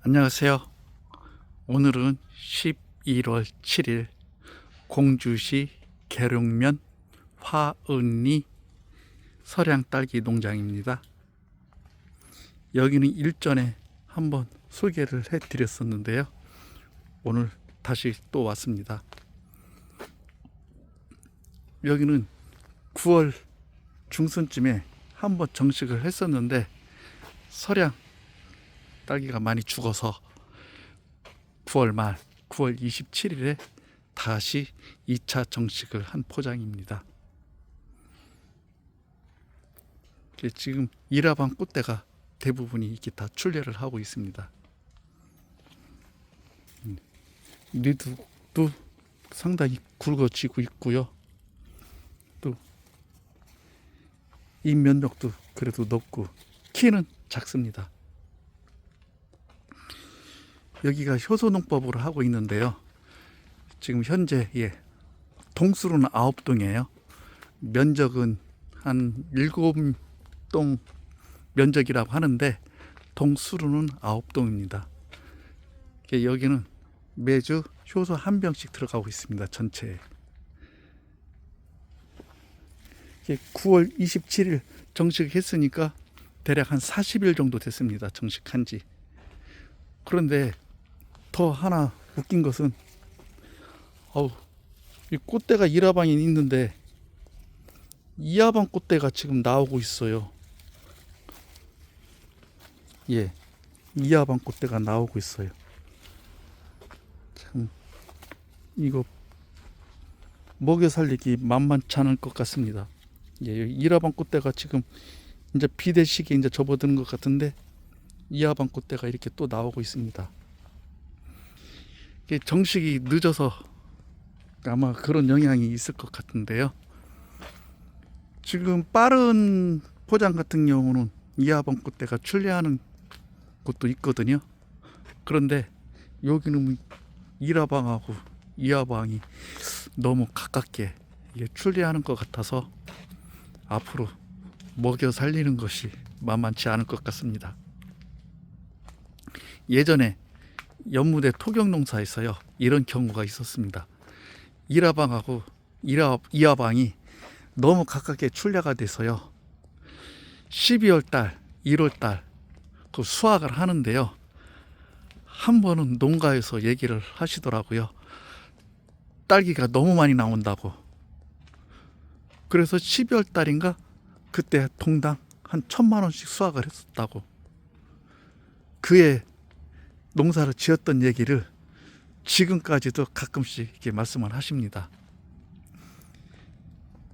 안녕하세요. 오늘은 11월 7일 공주시 계룡면 화은리 서량 딸기 농장입니다. 여기는 일전에 한번 소개를 해 드렸었는데요. 오늘 다시 또 왔습니다. 여기는 9월 중순쯤에 한번 정식을 했었는데 서량 딸기가 많이 죽어서 9월 말 9월 27일에 다시 2차 정식을 한 포장입니다. 지금 일화방 꽃대가 대부분이 이렇게 다 출려를 하고 있습니다. 리드도 상당히 굵어지고 있고요. 또 잎면적도 그래도 높고 키는 작습니다. 여기가 효소농법으로 하고 있는데요. 지금 현재 동수로는 9동이에요. 면적은 한 7동 면적이라고 하는데 동수로는 9동입니다. 여기는 매주 효소 한 병씩 들어가고 있습니다. 전체에. 9월 27일 정식했으니까 대략 한 40일 정도 됐습니다. 정식한 지. 그런데 더 하나 웃긴 것은 이 꽃대가 일화방에 있는데 이화방 꽃대가 지금 나오고 있어요. 이화방 꽃대가 나오고 있어요. 참 이거 먹여 살리기 만만치 않을 것 같습니다. 일화방 꽃대가 지금 이제 비대 시기에 이제 접어드는 것 같은데 이화방 꽃대가 이렇게 또 나오고 있습니다. 정식이 늦어서 아마 그런 영향이 있을 것 같은데요. 지금 빠른 포장 같은 경우는 이화방 꽃대가 출려하는 곳도 있거든요. 그런데 여기는 일화방하고 이화방이 너무 가깝게 출려하는 것 같아서 앞으로 먹여 살리는 것이 만만치 않을 것 같습니다. 예전에 연무대 토경농사에서요 이런 경우가 있었습니다. 일화방하고 이화방이 너무 가깝게 출려가 돼서요 12월달 1월달 그 수확을 하는데요, 한 번은 농가에서 얘기를 하시더라고요. 딸기가 너무 많이 나온다고. 그래서 12월달인가 그때 동당 한 1,000만 원씩 수확을 했었다고. 그의 농사를 지었던 얘기를 지금까지도 가끔씩 이렇게 말씀을 하십니다.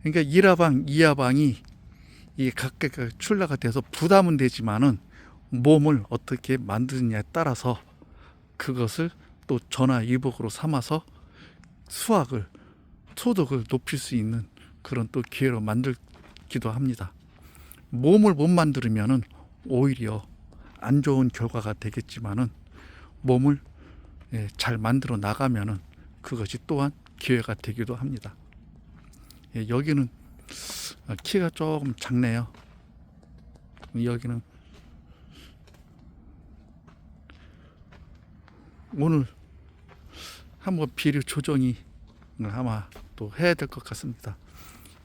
그러니까 일화방, 이화방이 이 각각 출라가 돼서 부담은 되지만은 몸을 어떻게 만드느냐에 따라서 그것을 또 전화위복으로 삼아서 수확을, 소득을 높일 수 있는 그런 또 기회로 만들기도 합니다. 몸을 못 만들면은 오히려 안 좋은 결과가 되겠지만은 몸을 잘 만들어 나가면은 그것이 또한 기회가 되기도 합니다. 여기는 키가 조금 작네요. 여기는 오늘 한번 비료 조정이 아마 또 해야 될 것 같습니다.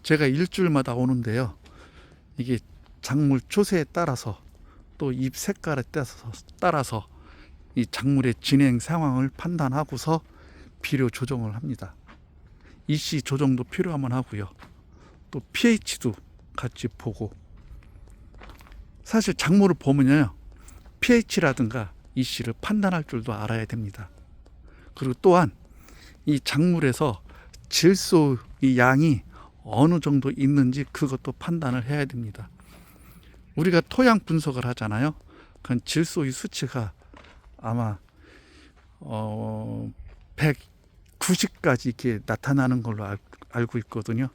제가 일주일마다 오는데요, 이게 작물 초세에 따라서 또 잎 색깔에 따라서 이 작물의 진행 상황을 판단하고서 비료 조정을 합니다. 이씨 조정도 필요하면 하고요. 또 pH도 같이 보고. 사실 작물을 보면요, pH라든가 이씨를 판단할 줄도 알아야 됩니다. 그리고 또한 이 작물에서 질소의 양이 어느 정도 있는지 그것도 판단을 해야 됩니다. 우리가 토양 분석을 하잖아요. 그건 질소의 수치가 아마 190까지 이렇게 나타나는 걸로 알고 있거든요.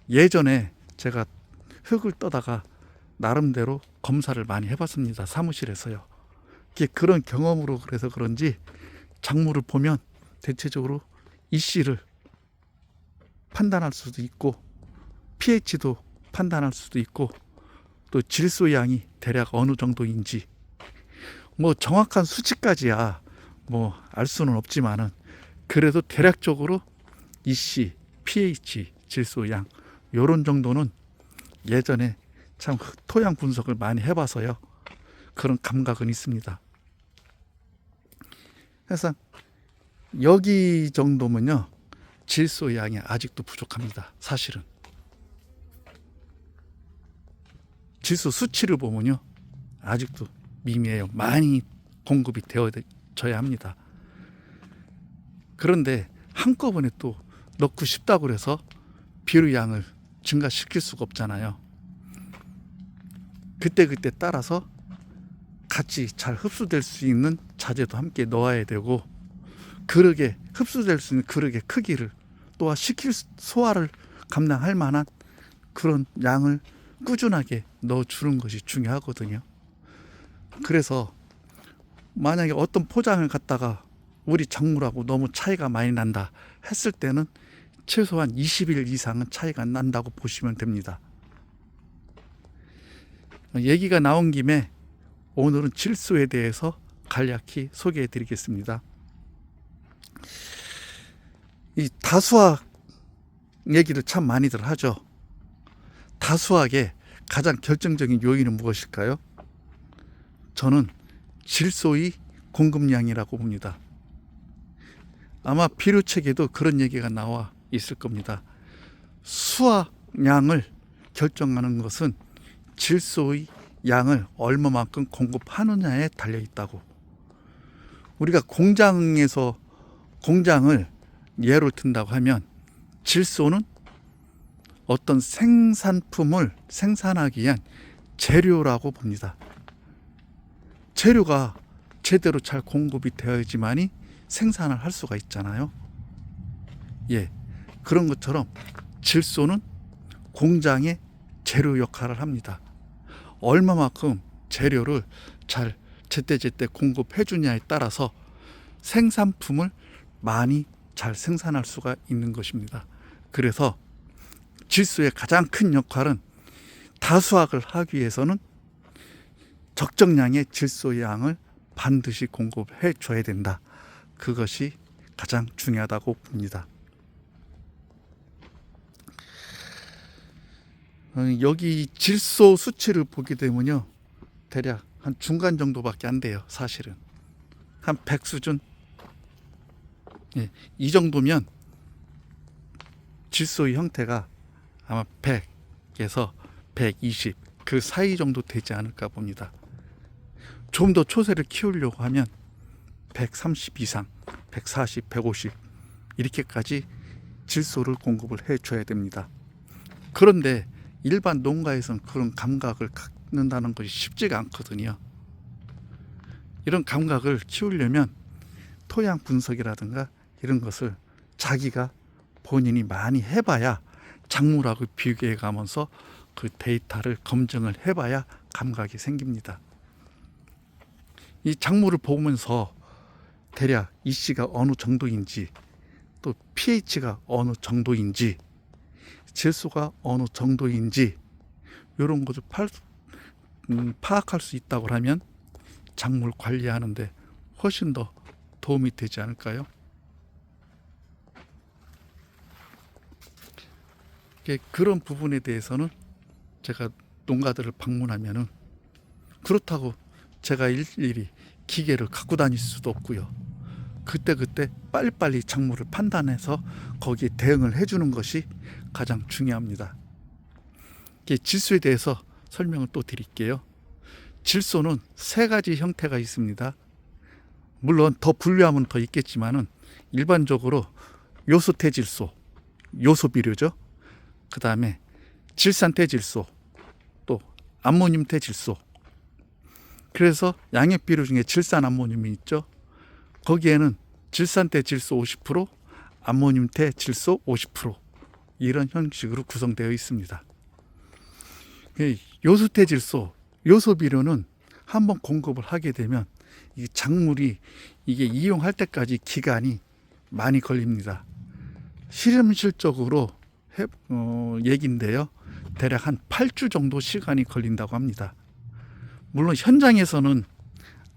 예전에 제가 흙을 떠다가 나름대로 검사를 많이 해봤습니다. 사무실에서요. 그런 경험으로 그래서 그런지 작물을 보면 대체적으로 이씨를 판단할 수도 있고 pH도 판단할 수도 있고 또 질소 양이 대략 어느 정도인지 뭐 정확한 수치까지야 뭐 알 수는 없지만은 그래도 대략적으로 EC, pH, 질소, 양 요런 정도는 예전에 참 토양 분석을 많이 해봐서요 그런 감각은 있습니다. 그래서 여기 정도면요 질소 양이 아직도 부족합니다. 사실은 질소 수치를 보면요 아직도 미미해요. 많이 공급이 되어져야 합니다. 그런데 한꺼번에 또 넣고 싶다고 해서 비료 양을 증가시킬 수가 없잖아요. 그때그때 따라서 같이 잘 흡수될 수 있는 자재도 함께 넣어야 되고 그릇에 흡수될 수 있는 그릇의 크기를 또한 소화를 감당할 만한 그런 양을 꾸준하게 넣어주는 것이 중요하거든요. 그래서 만약에 어떤 포장을 갖다가 우리 작물하고 너무 차이가 많이 난다 했을 때는 최소한 20일 이상은 차이가 난다고 보시면 됩니다. 얘기가 나온 김에 오늘은 질소에 대해서 간략히 소개해 드리겠습니다. 이 다수학 얘기를 참 많이들 하죠. 다수학의 가장 결정적인 요인은 무엇일까요? 저는 질소의 공급량이라고 봅니다. 아마 비료책에도 그런 얘기가 나와 있을 겁니다. 수확량을 결정하는 것은 질소의 양을 얼마만큼 공급하느냐에 달려 있다고. 우리가 공장을 예로 든다고 하면 질소는 어떤 생산품을 생산하기 위한 재료라고 봅니다. 재료가 제대로 잘 공급이 되어야지만이 생산을 할 수가 있잖아요. 예, 그런 것처럼 질소는 공장의 재료 역할을 합니다. 얼마만큼 재료를 잘 제때제때 공급해 주냐에 따라서 생산품을 많이 잘 생산할 수가 있는 것입니다. 그래서 질소의 가장 큰 역할은 다수학을 하기 위해서는 적정량의 질소 양을 반드시 공급해 줘야 된다. 그것이 가장 중요하다고 봅니다. 여기 질소 수치를 보게 되면요 대략 한 중간 정도밖에 안 돼요. 사실은 한 100 수준. 예, 이 정도면 질소의 형태가 아마 100에서 120 그 사이 정도 되지 않을까 봅니다. 좀 더 초세를 키우려고 하면 130 이상, 140, 150 이렇게까지 질소를 공급을 해줘야 됩니다. 그런데 일반 농가에서는 그런 감각을 갖는다는 것이 쉽지가 않거든요. 이런 감각을 키우려면 토양 분석이라든가 이런 것을 자기가 본인이 많이 해봐야 작물하고 비교해 가면서 그 데이터를 검증을 해봐야 감각이 생깁니다. 이 작물을 보면서 대략 EC가 어느 정도인지 또 pH가 어느 정도인지 질소가 어느 정도인지 이런 것을 파악할 수 있다고 하면 작물 관리하는데 훨씬 더 도움이 되지 않을까요? 그런 부분에 대해서는 제가 농가들을 방문하면은 그렇다고 제가 일일이 기계를 갖고 다닐 수도 없고요. 그때그때 빨리빨리 작물을 판단해서 거기에 대응을 해주는 것이 가장 중요합니다. 질소에 대해서 설명을 또 드릴게요. 질소는 세 가지 형태가 있습니다. 물론 더 분류하면 더 있겠지만은 일반적으로 요소태질소, 요소비료죠. 그 다음에 질산태질소, 또 암모늄태질소. 그래서 양액비료 중에 질산암모늄이 있죠. 거기에는 질산태질소 50%, 암모늄태질소 50% 이런 형식으로 구성되어 있습니다. 요소태질소, 요소비료는 한번 공급을 하게 되면 이 작물이 이게 이용할 때까지 기간이 많이 걸립니다. 실험실적으로 얘기인데요. 대략 한 8주 정도 시간이 걸린다고 합니다. 물론 현장에서는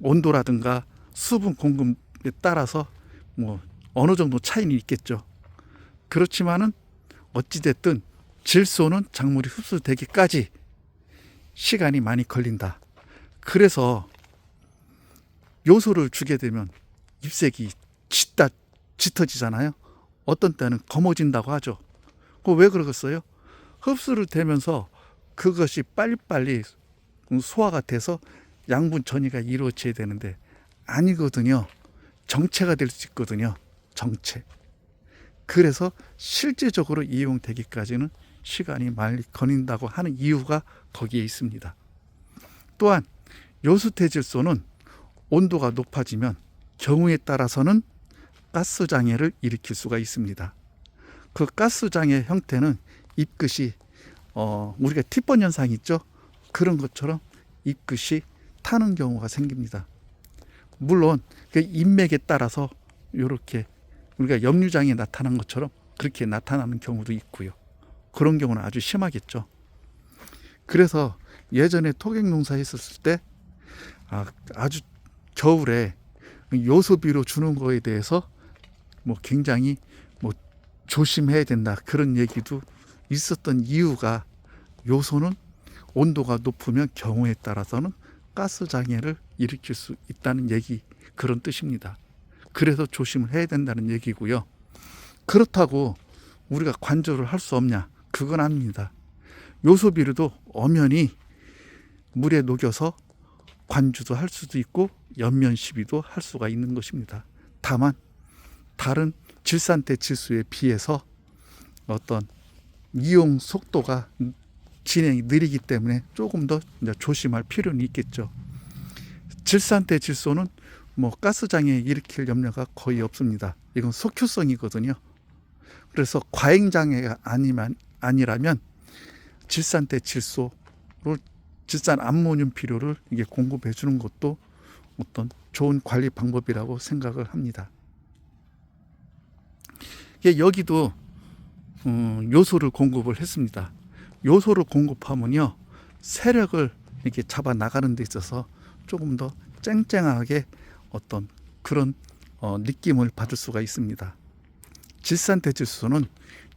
온도라든가 수분 공급에 따라서 뭐 어느 정도 차이는 있겠죠. 그렇지만은 어찌됐든 질소는 작물이 흡수되기까지 시간이 많이 걸린다. 그래서 요소를 주게 되면 잎색이 짙어지잖아요. 어떤 때는 검어진다고 하죠. 왜 그러겠어요? 흡수를 되면서 그것이 빨리빨리 소화가 돼서 양분 전이가 이루어져야 되는데 아니거든요. 정체가 될 수 있거든요. 정체. 그래서 실제적으로 이용되기까지는 시간이 많이 걸린다고 하는 이유가 거기에 있습니다. 또한 요수태질소는 온도가 높아지면 경우에 따라서는 가스 장애를 일으킬 수가 있습니다. 그 가스 장애 형태는 잎끝이 우리가 티본 현상 있죠? 그런 것처럼 잎끝이 타는 경우가 생깁니다. 물론 그 잎맥에 따라서 이렇게 우리가 염류장애 나타난 것처럼 그렇게 나타나는 경우도 있고요. 그런 경우는 아주 심하겠죠. 그래서 예전에 토경 농사 했었을 때 아주 겨울에 요소비료 주는 거에 대해서 뭐 굉장히 뭐 조심해야 된다 그런 얘기도 있었던 이유가 요소는 온도가 높으면 경우에 따라서는 가스 장애를 일으킬 수 있다는 얘기, 그런 뜻입니다. 그래서 조심을 해야 된다는 얘기고요. 그렇다고 우리가 관조를 할 수 없냐? 그건 아닙니다. 요소비료도 엄연히 물에 녹여서 관주도 할 수도 있고 연면 시비도 할 수가 있는 것입니다. 다만 다른 질산태 질소에 비해서 어떤 이용 속도가 진행이 느리기 때문에 조금 더 조심할 필요는 있겠죠. 질산태 질소는 뭐 가스장애 일으킬 염려가 거의 없습니다. 이건 속효성이거든요. 그래서 과잉장애가 아니라면 질산태 질소를 질산 암모늄 비료를 이게 공급해 주는 것도 어떤 좋은 관리 방법이라고 생각을 합니다. 여기도 요소를 공급을 했습니다. 요소를 공급하면요 세력을 이렇게 잡아 나가는 데 있어서 조금 더 쨍쨍하게 어떤 그런 느낌을 받을 수가 있습니다. 질산태질소는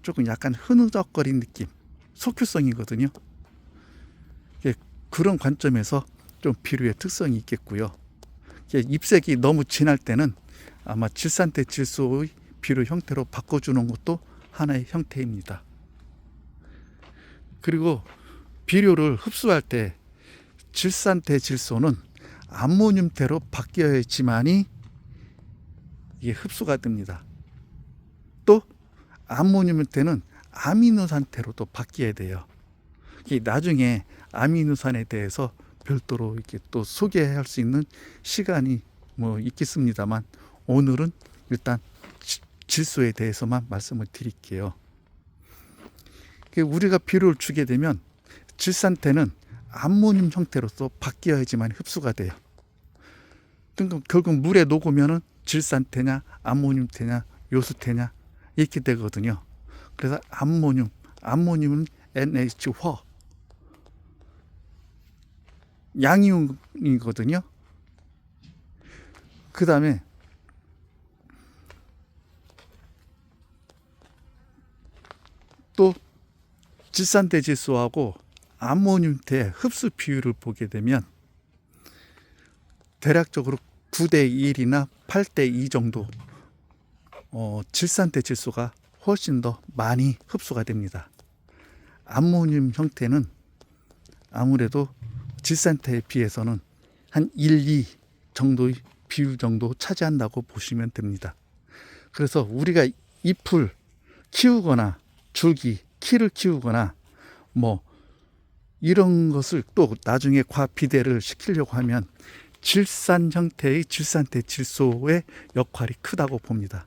조금 약간 흐느적거린 느낌, 속효성이거든요. 그런 관점에서 좀 비료의 특성이 있겠고요. 잎색이 너무 진할 때는 아마 질산태질소의 비료 형태로 바꿔주는 것도 하나의 형태입니다. 그리고 비료를 흡수할 때 질산태질소는 암모늄태로 바뀌어야지만이 이게 흡수가 됩니다. 또 암모늄태는 아미노산태로도 바뀌어야 돼요. 나중에 아미노산에 대해서 별도로 이렇게 또 소개할 수 있는 시간이 뭐 있겠습니다만 오늘은 일단 질소에 대해서만 말씀을 드릴게요. 우리가 비료를 주게 되면 질산태는 암모늄 형태로서 바뀌어야지만 흡수가 돼요. 그러니까 결국 물에 녹으면은 질산태냐 암모늄태냐 요수태냐 이렇게 되거든요. 그래서 암모늄은 NH+, 양이온이거든요. 그 다음에 또 질산태질소하고 암모늄태 흡수 비율을 보게 되면 대략적으로 9대 1이나 8대 2 정도 질산태질소가 훨씬 더 많이 흡수가 됩니다. 암모늄 형태는 아무래도 질산태에 비해서는 한 1, 2 정도의 비율 정도 차지한다고 보시면 됩니다. 그래서 우리가 잎을 키우거나 줄기, 키를 키우거나 뭐 이런 것을 또 나중에 과비대를 시키려고 하면 질산 형태의 질산태 질소의 역할이 크다고 봅니다.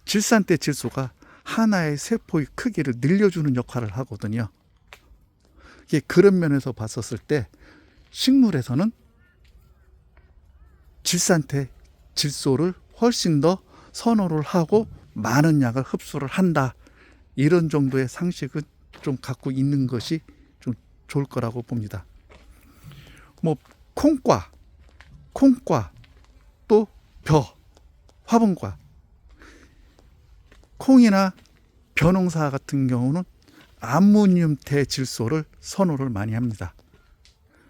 질산태 질소가 하나의 세포의 크기를 늘려주는 역할을 하거든요. 그런 면에서 봤었을 때 식물에서는 질산태 질소를 훨씬 더 선호를 하고 많은 양을 흡수를 한다. 이런 정도의 상식은 좀 갖고 있는 것이 좀 좋을 거라고 봅니다. 뭐 콩과 콩과 또 벼, 화분과. 콩이나 벼농사 같은 경우는 암모늄 질소를 선호를 많이 합니다.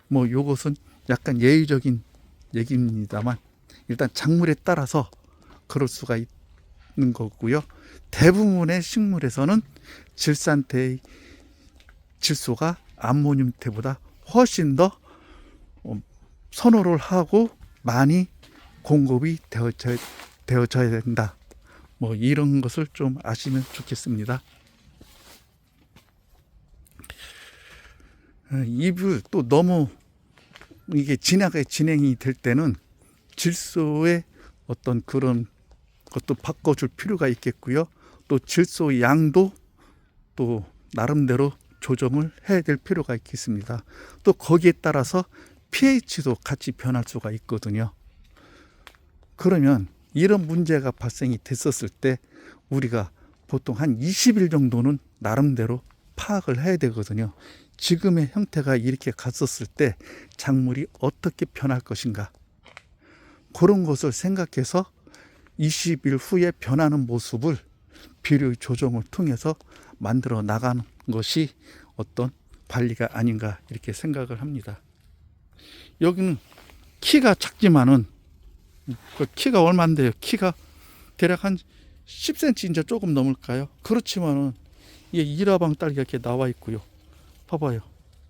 뭐 요것은 약간 예의적인 얘기입니다만 일단 작물에 따라서 그럴 수가 있는 거고요. 대부분의 식물에서는 질산태의 질소가 암모늄태보다 훨씬 더 선호를 하고 많이 공급이 되어져야 된다. 뭐 이런 것을 좀 아시면 좋겠습니다. 잎을 또 너무 이게 진행이 될 때는 질소의 어떤 그런 것도 바꿔줄 필요가 있겠고요. 또 질소 양도 또 나름대로 조정을 해야 될 필요가 있겠습니다. 또 거기에 따라서 pH도 같이 변할 수가 있거든요. 그러면 이런 문제가 발생이 됐었을 때 우리가 보통 한 20일 정도는 나름대로 파악을 해야 되거든요. 지금의 형태가 이렇게 갔었을 때 작물이 어떻게 변할 것인가, 그런 것을 생각해서 20일 후에 변하는 모습을 비료 조정을 통해서 만들어 나가는 것이 어떤 관리가 아닌가 이렇게 생각을 합니다. 여기는 키가 작지만은 그 키가 얼마인데요? 키가 대략 한 10cm 이제 조금 넘을까요? 그렇지만은 이게 이라방 딸기가 이렇게 나와 있고요. 봐봐요.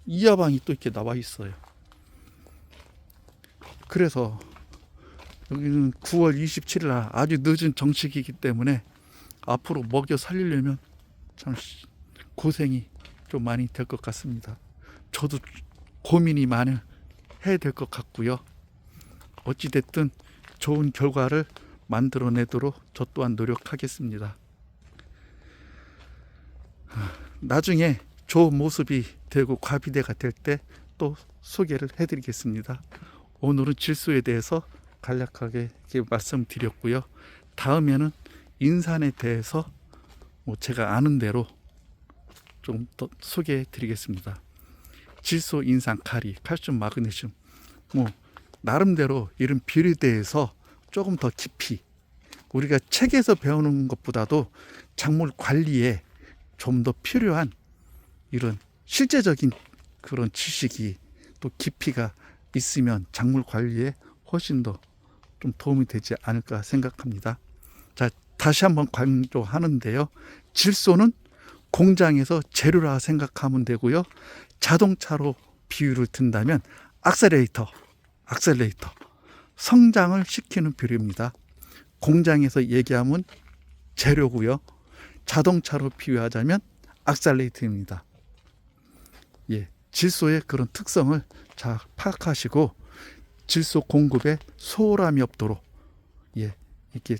이하방이 또 이렇게 나와 있어요. 그래서 여기는 9월 27일 날 아주 늦은 정식이기 때문에 앞으로 먹여 살리려면 참 고생이 좀 많이 될 것 같습니다. 저도 고민이 많이 해야 될 것 같고요. 어찌됐든 좋은 결과를 만들어내도록 저 또한 노력하겠습니다. 나중에 좋은 모습이 되고 과비대가 될 때 또 소개를 해드리겠습니다. 오늘은 질소에 대해서 간략하게 이렇게 말씀드렸고요. 다음에는 인산에 대해서 제가 아는 대로 좀 더 소개해 드리겠습니다. 질소, 인산, 카리, 칼슘, 마그네슘, 나름대로 이런 비료에 대해서 조금 더 깊이 우리가 책에서 배우는 것보다도 작물 관리에 좀 더 필요한 이런 실제적인 그런 지식이 또 깊이가 있으면 작물 관리에 훨씬 더 좀 도움이 되지 않을까 생각합니다. 자, 다시 한번 강조하는데요. 질소는 공장에서 재료라 생각하면 되고요. 자동차로 비유를 든다면 악셀레이터, 성장을 시키는 비료입니다. 공장에서 얘기하면 재료고요. 자동차로 비유하자면 악셀레이터입니다. 예, 질소의 그런 특성을 잘 파악하시고 질소 공급에 소홀함이 없도록 이렇게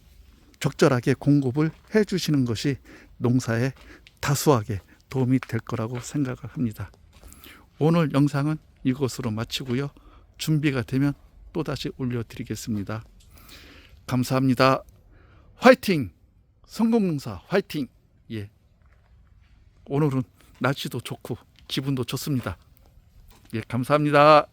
적절하게 공급을 해주시는 것이 농사에 다수하게 도움이 될 거라고 생각을 합니다. 오늘 영상은 이것으로 마치고요. 준비가 되면 또다시 올려드리겠습니다. 감사합니다. 화이팅! 성공농사 화이팅! 예. 오늘은 날씨도 좋고 기분도 좋습니다. 예, 감사합니다.